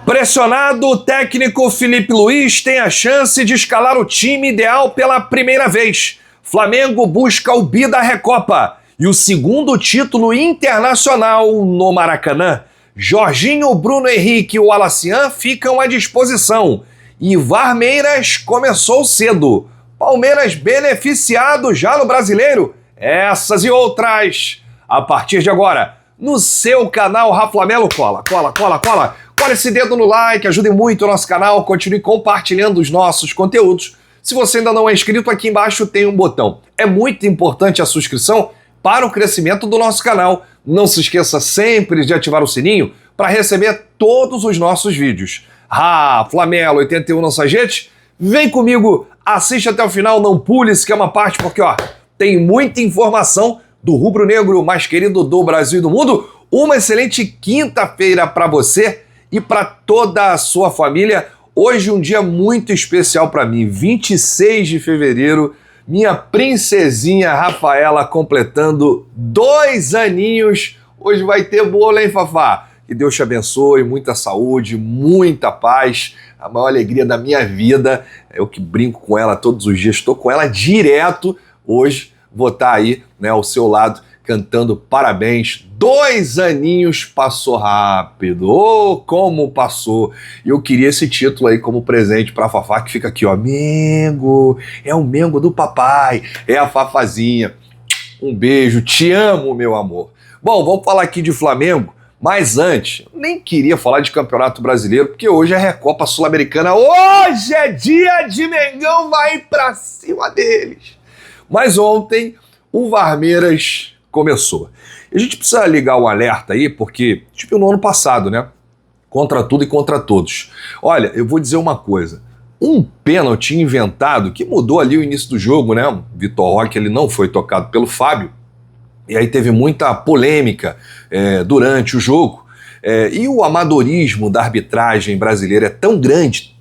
Pressionado, o técnico Filipe Luís tem a chance de escalar o time ideal pela primeira vez. Flamengo busca o bi da Recopa e o segundo título internacional no Maracanã. Jorginho, Bruno Henrique e o Alacian ficam à disposição. E Varmeiras começou cedo. Palmeiras beneficiado já no Brasileiro. Essas e outras a partir de agora no seu canal Raflamelo. Cola esse dedo no like, ajude muito o nosso canal, continue compartilhando os nossos conteúdos. Se você ainda não é inscrito, aqui embaixo tem um botão. É muito importante a subscrição para o crescimento do nosso canal. Não se esqueça sempre de ativar o sininho para receber todos os nossos vídeos. Raflamelo 81 nossa gente, vem comigo, assiste até o final, não pule se quer uma parte, porque tem muita informação do rubro-negro mais querido do Brasil e do mundo. Uma excelente quinta-feira para você e para toda a sua família. Hoje um dia muito especial para mim, 26 de fevereiro, minha princesinha Rafaela completando 2 aninhos. Hoje vai ter bolo, hein, Fafá? Que Deus te abençoe, muita saúde, muita paz, a maior alegria da minha vida. Eu que brinco com ela todos os dias, estou com ela direto. Hoje vou estar aí, né, ao seu lado, cantando parabéns. 2 aninhos, passou rápido. Oh, como passou. E eu queria esse título aí como presente pra Fafá, que fica aqui, ó. Mengo, é o Mengo do papai, é a Fafazinha. Um beijo, te amo, meu amor. Bom, vamos falar aqui de Flamengo, mas antes, eu nem queria falar de Campeonato Brasileiro, porque hoje é Recopa Sul-Americana. Hoje é dia de Mengão, vai pra cima deles. Mas ontem o Varmeiras começou. E a gente precisa ligar o alerta aí, porque tipo no ano passado, né? Contra tudo e contra todos. Olha, eu vou dizer uma coisa. Um pênalti inventado que mudou ali o início do jogo, né? O Vitor Roque, ele não foi tocado pelo Fábio. E aí teve muita polêmica durante o jogo. E o amadorismo da arbitragem brasileira é tão grande,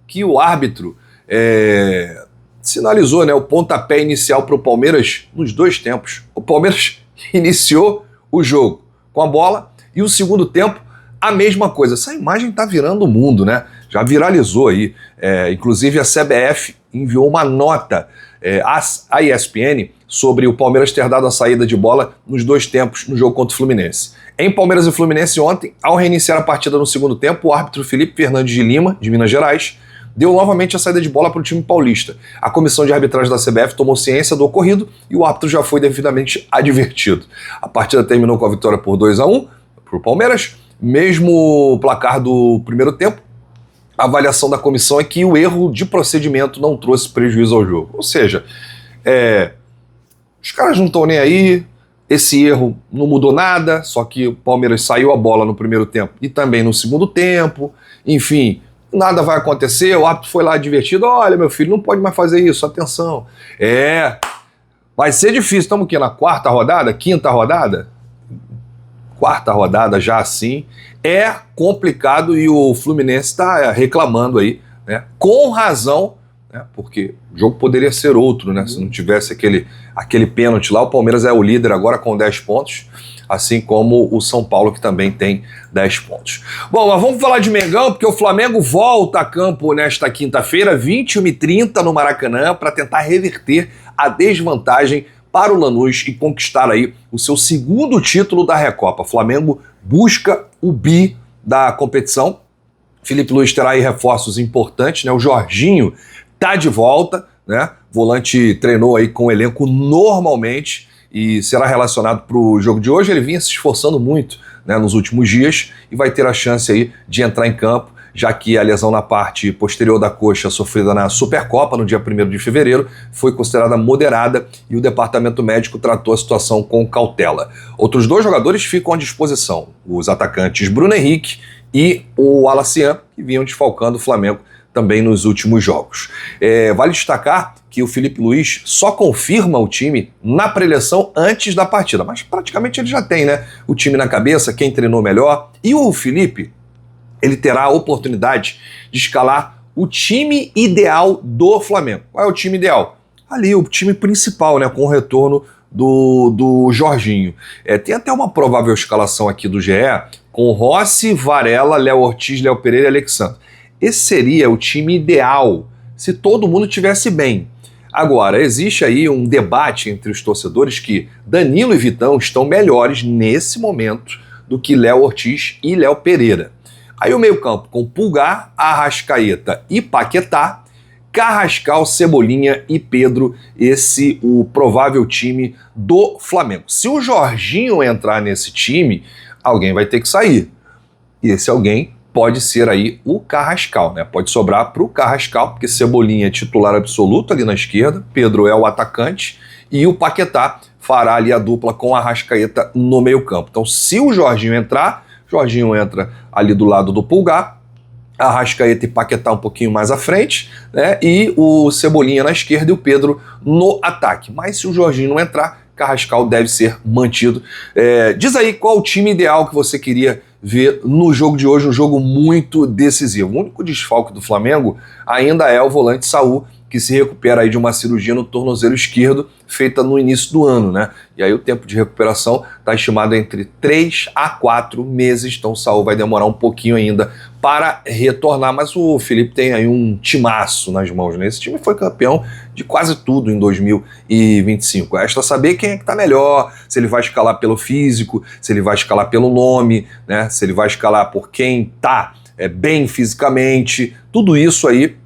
que o árbitro sinalizou, né, o pontapé inicial para o Palmeiras nos 2 tempos. O Palmeiras iniciou o jogo com a bola e o segundo tempo a mesma coisa. Essa imagem está virando o mundo, né? Já viralizou aí. Inclusive a CBF enviou uma nota à ESPN sobre o Palmeiras ter dado a saída de bola nos 2 tempos no jogo contra o Fluminense. Em Palmeiras e Fluminense ontem, ao reiniciar a partida no segundo tempo, o árbitro Felipe Fernandes de Lima, de Minas Gerais, deu novamente a saída de bola para o time paulista. A comissão de arbitragem da CBF tomou ciência do ocorrido e o árbitro já foi devidamente advertido. A partida terminou com a vitória por 2-1 para o Palmeiras. Mesmo o placar do primeiro tempo, a avaliação da comissão é que o erro de procedimento não trouxe prejuízo ao jogo. Ou seja, os caras não estão nem aí, esse erro não mudou nada, só que o Palmeiras saiu a bola no primeiro tempo e também no segundo tempo, enfim, nada vai acontecer. O árbitro foi lá advertido, olha meu filho, não pode mais fazer isso, atenção. Vai ser difícil, estamos aqui na 4ª rodada, 5ª rodada? 4ª rodada já assim, é complicado e o Fluminense está reclamando aí, né, com razão, né, porque o jogo poderia ser outro, né, se não tivesse aquele pênalti lá. O Palmeiras é o líder agora com 10 pontos, assim como o São Paulo, que também tem 10 pontos. Bom, mas vamos falar de Mengão, porque o Flamengo volta a campo nesta quinta-feira, 21h30 no Maracanã, para tentar reverter a desvantagem para o Lanús e conquistar aí o seu segundo título da Recopa. O Flamengo busca o bi da competição. Filipe Luís terá aí reforços importantes, né? O Jorginho tá de volta, né? O volante treinou aí com o elenco normalmente e será relacionado para o jogo de hoje. Ele vinha se esforçando muito, né, nos últimos dias e vai ter a chance aí de entrar em campo, já que a lesão na parte posterior da coxa sofrida na Supercopa no dia 1º de fevereiro foi considerada moderada e o departamento médico tratou a situação com cautela. Outros 2 jogadores ficam à disposição, os atacantes Bruno Henrique e o Alacian, que vinham desfalcando o Flamengo também nos últimos jogos. Vale destacar que o Filipe Luís só confirma o time na preleção antes da partida, mas praticamente ele já tem, né, o time na cabeça, quem treinou melhor, e o Filipe, ele terá a oportunidade de escalar o time ideal do Flamengo. Qual é o time ideal? Ali, o time principal, né, com o retorno do Jorginho. Tem até uma provável escalação aqui do GE com Rossi, Varela, Léo Ortiz, Léo Pereira e Alexandre. Esse seria o time ideal se todo mundo estivesse bem. Agora, existe aí um debate entre os torcedores que Danilo e Vitão estão melhores nesse momento do que Léo Ortiz e Léo Pereira. Aí o meio-campo com Pulgar, Arrascaeta e Paquetá, Carrascal, Cebolinha e Pedro, o provável time do Flamengo. Se o Jorginho entrar nesse time, alguém vai ter que sair. E esse alguém pode ser aí o Carrascal, né? Pode sobrar para o Carrascal, porque Cebolinha é titular absoluto ali na esquerda, Pedro é o atacante e o Paquetá fará ali a dupla com a Arrascaeta no meio-campo. Então, se o Jorginho entrar, Jorginho entra ali do lado do Pulgar, Arrascaeta e Paquetá um pouquinho mais à frente, né? E o Cebolinha na esquerda e o Pedro no ataque. Mas se o Jorginho não entrar, Carrascal deve ser mantido. Diz aí qual o time ideal que você queria ver no jogo de hoje, um jogo muito decisivo. O único desfalque do Flamengo ainda é o volante Saul, que se recupera aí de uma cirurgia no tornozelo esquerdo, feita no início do ano, né? E aí o tempo de recuperação está estimado entre 3 a 4 meses, então o Saul vai demorar um pouquinho ainda para retornar, mas o Felipe tem aí um timaço nas mãos, né? Esse time foi campeão de quase tudo em 2025. Resta saber quem é que tá melhor, se ele vai escalar pelo físico, se ele vai escalar pelo nome, né? Se ele vai escalar por quem tá bem fisicamente, tudo isso aí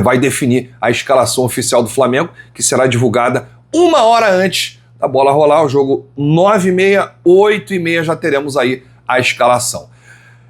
vai definir a escalação oficial do Flamengo, que será divulgada 1 hora antes da bola rolar. O jogo 9h30, 8h30 já teremos aí a escalação.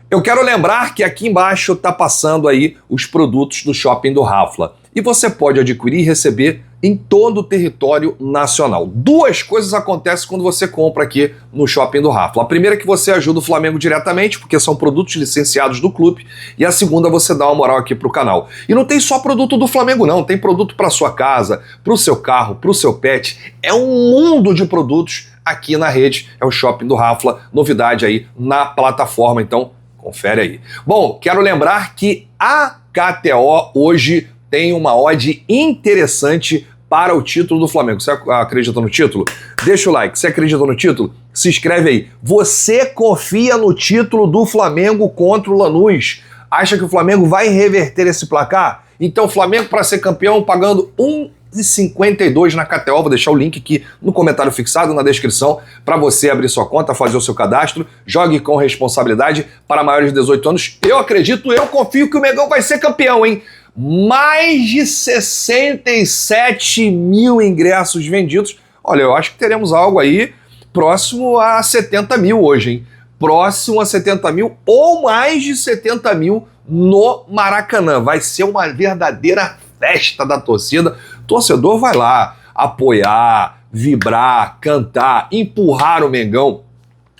Eu quero lembrar que aqui embaixo está passando aí os produtos do Shopping do Rafla. E você pode adquirir e receber em todo o território nacional. Duas coisas acontecem quando você compra aqui no Shopping do Rafla. A primeira é que você ajuda o Flamengo diretamente, porque são produtos licenciados do clube. E a segunda, você dá uma moral aqui pro canal. E não tem só produto do Flamengo não, tem produto para sua casa, para o seu carro, para o seu pet. É um mundo de produtos aqui na rede. É o Shopping do Rafla, novidade aí na plataforma, então confere aí. Bom, quero lembrar que a KTO hoje tem uma odd interessante para o título do Flamengo. Você acredita no título? Deixa o like. Você acredita no título? Se inscreve aí. Você confia no título do Flamengo contra o Lanús? Acha que o Flamengo vai reverter esse placar? Então, Flamengo para ser campeão pagando 1,52 na KTO. Vou deixar o link aqui no comentário fixado, na descrição, para você abrir sua conta, fazer o seu cadastro. Jogue com responsabilidade para maiores de 18 anos. Eu acredito, eu confio que o Mengão vai ser campeão, hein? Mais de 67 mil ingressos vendidos. Olha, eu acho que teremos algo aí próximo a 70 mil hoje, hein? Próximo a 70 mil ou mais de 70 mil no Maracanã. Vai ser uma verdadeira festa da torcida. O torcedor vai lá apoiar, vibrar, cantar, empurrar o Mengão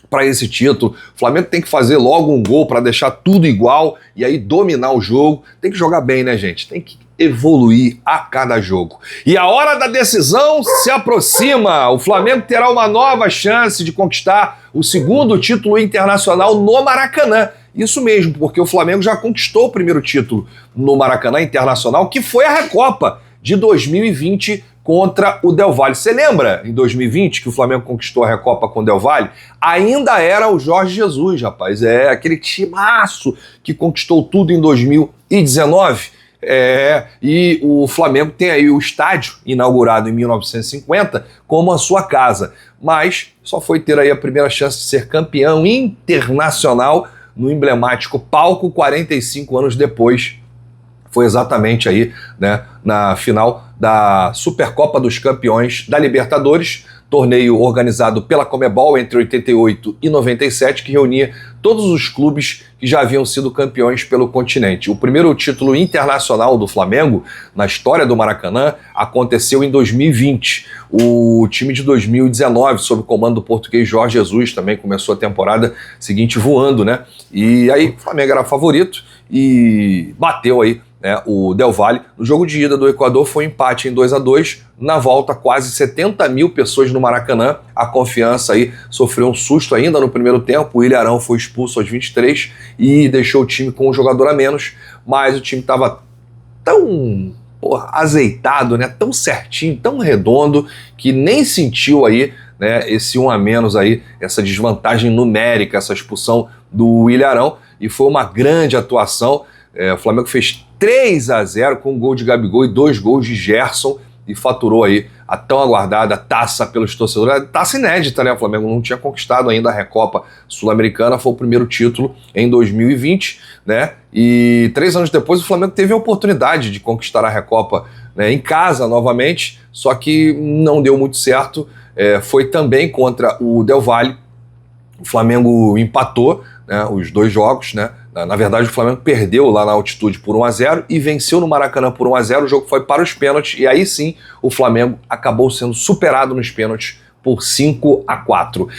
para esse título. O Flamengo tem que fazer logo um gol para deixar tudo igual e aí dominar o jogo. Tem que jogar bem, né, gente? Tem que evoluir a cada jogo. E a hora da decisão se aproxima. O Flamengo terá uma nova chance de conquistar o segundo título internacional no Maracanã. Isso mesmo, porque o Flamengo já conquistou o primeiro título no Maracanã Internacional, que foi a Recopa de 2020 contra o Del Valle. Você lembra, em 2020, que o Flamengo conquistou a Recopa com o Del Valle? Ainda era o Jorge Jesus, rapaz. Aquele timaço que conquistou tudo em 2019. E o Flamengo tem aí o estádio, inaugurado em 1950, como a sua casa. Mas só foi ter aí a primeira chance de ser campeão internacional no emblemático palco 45 anos depois. Foi exatamente aí, né, na final da Supercopa dos Campeões da Libertadores, torneio organizado pela Conmebol entre 88 e 97, que reunia todos os clubes que já haviam sido campeões pelo continente. O primeiro título internacional do Flamengo na história do Maracanã aconteceu em 2020. O time de 2019, sob o comando do português Jorge Jesus, também começou a temporada seguinte voando, né? E aí o Flamengo era favorito e bateu aí, né, o Del Valle. No jogo de ida do Equador foi um empate em 2-2. Na volta, quase 70 mil pessoas no Maracanã. A Confiança aí sofreu um susto ainda no primeiro tempo. O Ilharão foi expulso aos 23 e deixou o time com um jogador a menos. Mas o time estava tão porra, azeitado, né? Tão certinho, tão redondo, que nem sentiu aí, né, esse 1 a menos aí, essa desvantagem numérica, essa expulsão do Ilharão, e foi uma grande atuação. O Flamengo fez 3 a 0 com um gol de Gabigol e 2 gols de Gerson, e faturou aí a tão aguardada taça pelos torcedores. Taça inédita, né? O Flamengo não tinha conquistado ainda a Recopa Sul-Americana, foi o primeiro título em 2020, né? E 3 anos depois o Flamengo teve a oportunidade de conquistar a Recopa, né, em casa novamente, só que não deu muito certo. Foi também contra o Del Valle. O Flamengo empatou, né, os 2 jogos, né? Na verdade, o Flamengo perdeu lá na altitude por 1 a 0 e venceu no Maracanã por 1 a 0. O jogo foi para os pênaltis e aí sim o Flamengo acabou sendo superado nos pênaltis por 5 a 4.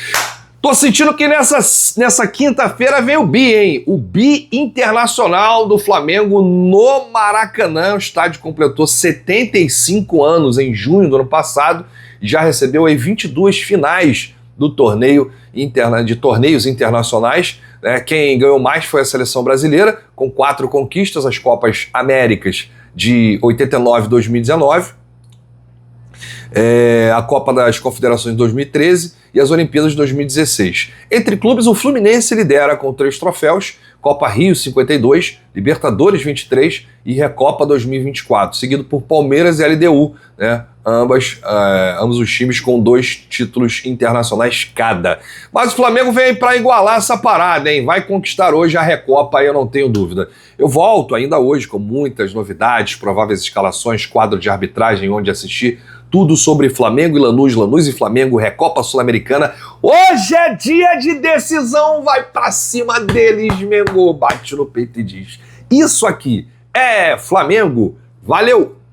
Tô sentindo que nessa quinta-feira vem o bi, hein? O bi internacional do Flamengo no Maracanã. O estádio completou 75 anos em junho do ano passado e já recebeu aí 22 finais do de torneios internacionais, né? Quem ganhou mais foi a seleção brasileira, com 4 conquistas, as Copas Américas de 89 e 2019, a Copa das Confederações de 2013 e as Olimpíadas de 2016. Entre clubes, o Fluminense lidera com 3 troféus, Copa Rio 52, Libertadores 23 e Recopa 2024, seguido por Palmeiras e LDU, né? Ambos os times com 2 títulos internacionais cada. Mas o Flamengo vem para igualar essa parada, hein? Vai conquistar hoje a Recopa, eu não tenho dúvida. Eu volto ainda hoje com muitas novidades, prováveis escalações, quadro de arbitragem onde assistir, tudo sobre Flamengo e Lanús, Lanús e Flamengo, Recopa Sul-Americana. Hoje é dia de decisão, vai pra cima deles, Mengo. Bate no peito e diz: isso aqui é Flamengo. Valeu!